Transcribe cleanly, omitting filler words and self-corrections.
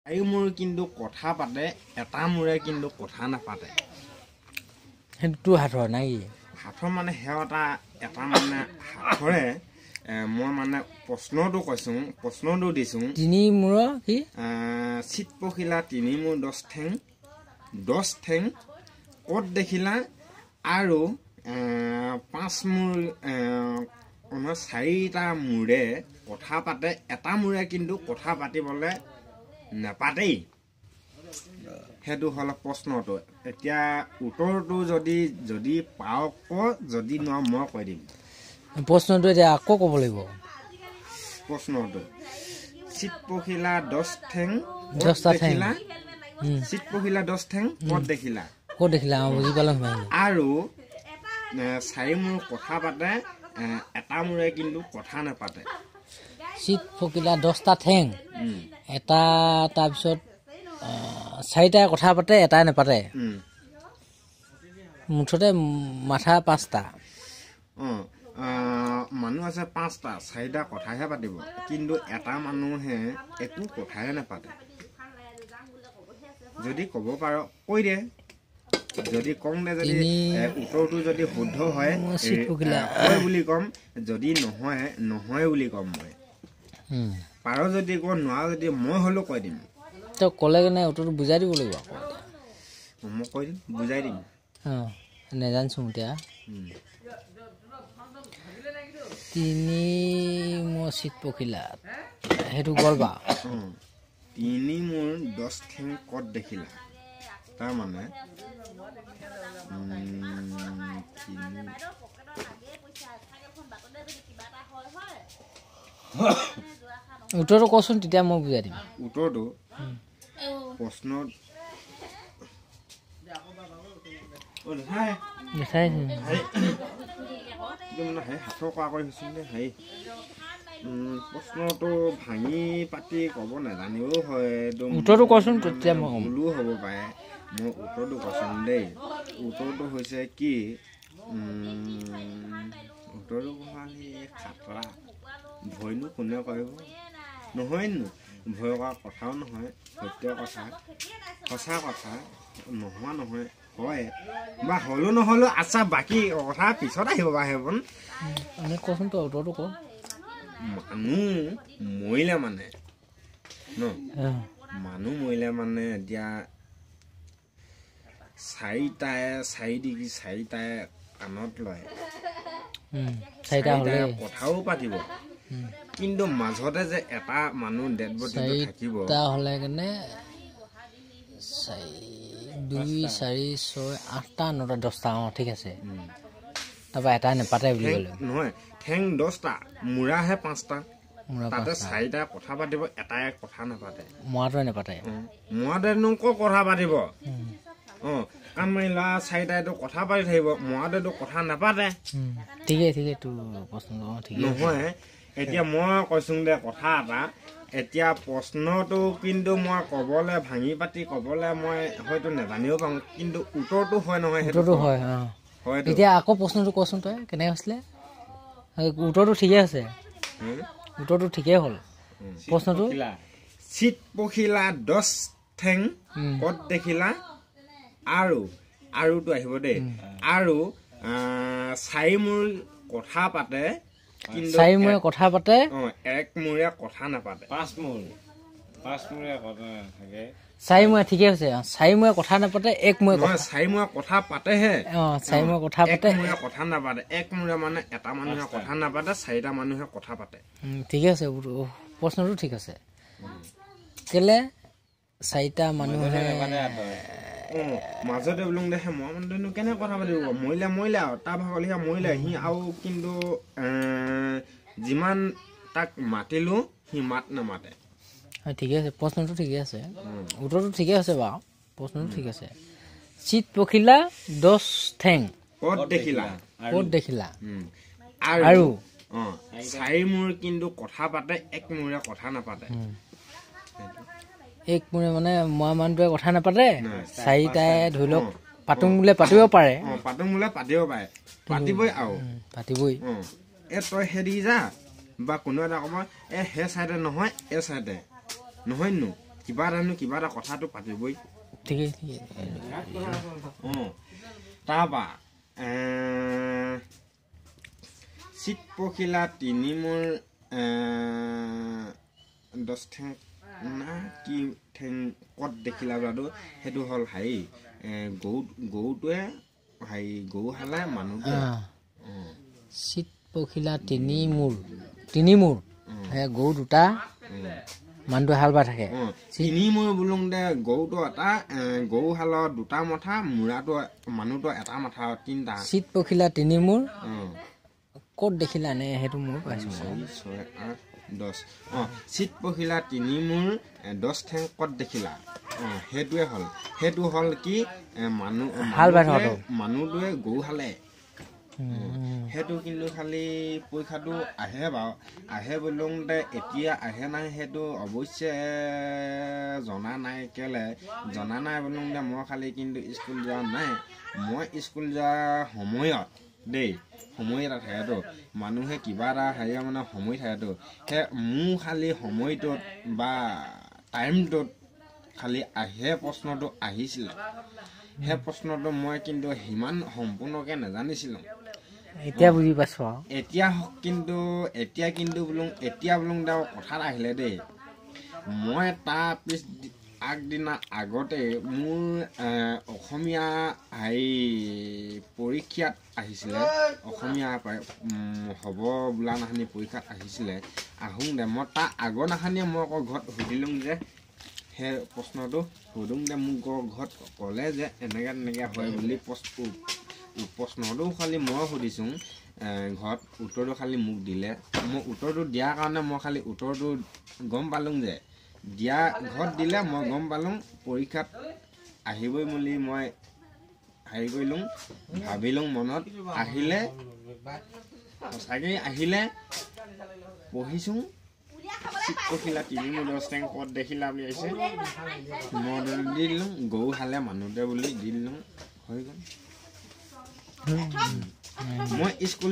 চাৰি মূৰ কিন্তু কথা পাতে এটা মূৰে কিন্তু কথা নাপাতে সেইটো হাতৰ নাই হাতৰ মানে সেৱটা এটা মানে হাতৰে মই মানে প্ৰশ্নটো কৈছো প্ৰশ্নটো দিছো তিনি মূৰ কি চিত পখিলা তিনি মূৰ 10 ঠেং ক'ত দেখিলা আৰু 5 মূৰ চাৰিটা মূৰে কথা পাতে এটা মূৰে কিন্তু কথা পাতিবলৈ নাপাতেই সেইটো হল প্ৰশ্নটো এতিয়া উত্তৰটো যদি পাও যদি ন মই কৈ দিম প্ৰশ্নটো এতিয়া আকৌ ক'ব লাগিব প্ৰশ্নটো চিত পখিলা 10 ঠেং 10টা ঠেং চিত পখিলা 10 ঠেং ক'ত দেখিলা বুজি পালো আৰু চাৰি মূৰ কথা পাতে এটা মূৰে কিন্তু কথা নাপাতে চিত পখিলা 10টা ঠেং এটা তাৰপিছত চাৰিটাই কথা পাতে এটাই নাপাতে মুঠতে মাথা 5টা মানুহ আছে 5টা চাৰিটা কথাহে পাতিব কিন্তু এটা মানুহে একো কথাহে নাপাতে যদি ক'ব পাৰ কৈ দে যদি কম দে যদি উত্তৰটো যদি শুদ্ধ হয় হয় বুলি কম যদি নহয় বুলি কম মই পাৰ যদি ক নোৱা যদি মই হলো কৈ দিম তো ক'লে কেনে উত্তৰটো বুজাই দিব লাগিব আকৌ মই কৈ দিম বুজাই দিম নেজানছো এতিয়া তিনি মূৰ চিত পখিলা সেইটো গ'ল বা তিনি মূৰ 10 ঠেং ক'ত দেখিলা তাৰ মানে উত্তৰটো কচোন তেতিয়া মই বুজাই দিম উত্তৰটো প্ৰশ্ন প্ৰশ্নটো ভাঙি পাতি ক'ব নাজানিও হয় উত্তৰটো কচোন তেতিয়া মই ভুলো হ'ব পাৰে মই উত্তৰটো কচোন দেই উত্তৰটো হৈছে কি উত্তৰটো খাতৰা ভয়নো কোনে কৰিব নহয়নো ভয় কৰা কথাও নহয় সত্য কথা সঁচা কথা নোহোৱা নহয় হয় বা হলো নহলো আচ্ছা বাকী কথা পিছত আহিব বা সেইবন কচোন তই উত্তৰটো ক মানুহ মৰিলে মানে ন মানুহ মৰিলে মানে এতিয়া চাৰিটাই কাণত লয় চাৰিটাই কথাও পাতিব কিন্তু মাজতে যে এটা মানুহ ডেড বডিটো থাকিব হলে কেনে 2 4 6 8টা 9টা 10টা ঠিক আছে তাৰপৰা এটা নেপাতে বুলি ক'লে নহয় ঠেং 10টা মূৰাহে 5টা তাতে চাৰিটা কথা পাতিব এটাই কথা নাপাতে মৰাটোৱে নাপাতে মৰাটোৱেনো ক'ৰ কথা পাতিব কাণ মাৰি লোৱা চাৰিটাইতো কথা পাতি থাকিব মৰাটোৱেতো কথা নাপাতে ঠিকেই তোৰ প্ৰশ্ন নহয় এতিয়া মই কৈছো দে কথা এটা এতিয়া প্ৰশ্নটো কিন্তু মই ক'বলৈ ভাঙি পাতি ক'বলৈ মই হয়তো নাজানিও পাওঁ কিন্তু উত্তৰটো হয় নহয় সেইটোতো হয় এতিয়া আকৌ প্ৰশ্নটো কচোন তই কেনেকৈ হৈছিলে উত্তৰটো ঠিকেই আছে উত্তৰটো ঠিকেই হ'ল প্ৰশ্নটো চিত পখিলা 10 ঠেং ক'ত দেখিলা আৰুটো আহিব দেই আৰু চাৰি মূৰ কথা পাতে কিন্তু চাৰি মূৰে কথা পাতে এক মূৰে কথা নাপাতে 5 মূৰে কথা থাকে চাৰি মূৰে ঠিকে আছে চাৰি মূৰে কথা নাপাতে এক মূৰে চাৰি মূৰে কথা পাতেহে চাৰি মূৰে কথা পাতে এক মূৰে কথা নাপাতে এক মূৰে মানে এটা মানুহে কথা নাপাতে চাৰিটা মানুহে কথা পাতে ঠিকে আছে প্ৰশ্নটো ঠিক আছে কেলে চাৰিটা মানুহে মাজতে বোলো দেখে মই মানে কেনে কথা পাতিব মৰিলে আৰু তাৰ ভাগলিয়া মৰিলে সি আৰু কিন্তু যিমান তাক মাতিলো সি মাত নামাতে ঠিকে আছে প্ৰশ্নটো ঠিকে আছে উত্তৰটো ঠিকে আছে বাৰু প্ৰশ্নটো ঠিক আছে চিত পখিলা 10 ঠেং ক'ত দেখিলা আৰু চাৰি মূৰ কিন্তু কথা পাতে এক মূৰে কথা নাপাতে এক মূৰে মানে মই মানুহটোৱে কথা নাপাতে চাৰিটাই ধৰি লওক পাতুং বোলে পাতিব পাৰে পাতিবই আৰু পাতিবই তই হেৰি যা বা কোনো এটা ক'ব হে চাইডে নহয় এই চাইডে নহয় নো কিবা এটা কথাটো পাতিবই ঠিকে তাৰপা চিত পখিলা 3 মোৰ 10 ঠেং না কি ঠেং কত দেখিলা বাৰু সেইটো হল হাই গৰুটোৱে হাই গৰু হালে মানুহটো চিত পখিলা 3 মূৰ হে গৰু দুটা মানুহটো হাল বাই থাকে 3 মূৰ বুলুং দে গৰুটো এটা গৰু হালৰ দুটা মাথা মুৰাটো মানুহটো এটা মাথা তিনটা চিত পখিলা 3 মূৰ কত দেখিলা নে সেইটো মোৰ পাইছো 6 8 10 চিত পখিলা 3 মূৰ 10 ঠেং কত দেখিলা সেইটো হল কি মানুহ হাল বাই থকা মানুহটোৱে গৰু হালে সেইটো কিন্তু খালি পৰীক্ষাটো আহে বুলুং দে এতিয়া আহে নাই সেইটো অৱশ্যে জনা নাই কেলে জনা নাই বুলুং দে মই খালি কিন্তু স্কুল যোৱা নাই মই স্কুল যোৱা সময়ত দেই সময় এটা থাকেতো মানুহে কিবা এটা হেৰিয়া মানে সময় থাকেতো সেই মোৰ খালি সময়টোত বা টাইমটোত খালি আহে প্ৰশ্নটো আহিছিলে সেই প্ৰশ্নটো মই কিন্তু সিমান সম্পূৰ্ণকৈ নাজানিছিলোঁ এতিয়া বুজি পাইছো এতিয়া কিন্তু বুলুং দাও কথা আহিলে দেই মই তাৰ পিছ আগদিনা আগতে মোৰ অসমীয়া পৰীক্ষাত আহিছিলে অসমীয়া হ'ব বোলা নাহানি পৰীক্ষাত আহিছিলে আহোঁ দে মই তাৰ আগৰ নাহানিয়ে মই আকৌ ঘৰত সুধিলোঁ যে সেই প্ৰশ্নটো সুধোঁ দে মোক ঘৰত ক'লে যে এনেকৈ হয় বুলি প্ৰশ্নটো খালি মই সুধিছোঁ ঘৰত উত্তৰটো খালি মোক দিলে মই উত্তৰটো দিয়াৰ কাৰণে মই খালি উত্তৰটো গম পালোঁ যে ঘৰত দিলে মই গম পালোঁ পৰীক্ষাত আহিবই বুলি মই হেৰি কৰিলোঁ ভাবিলোঁ মনত আহিলে সঁচাকৈ আহিলে পঢ়িছোঁ চিত পখিলা 3 মূৰ 10 ঠেং কত দেখিলা বুলি আহিছে মই দি দিলোঁ গৰু হালে মানুহতে বুলি দি দিলোঁ হৈ গ'ল মই স্কুল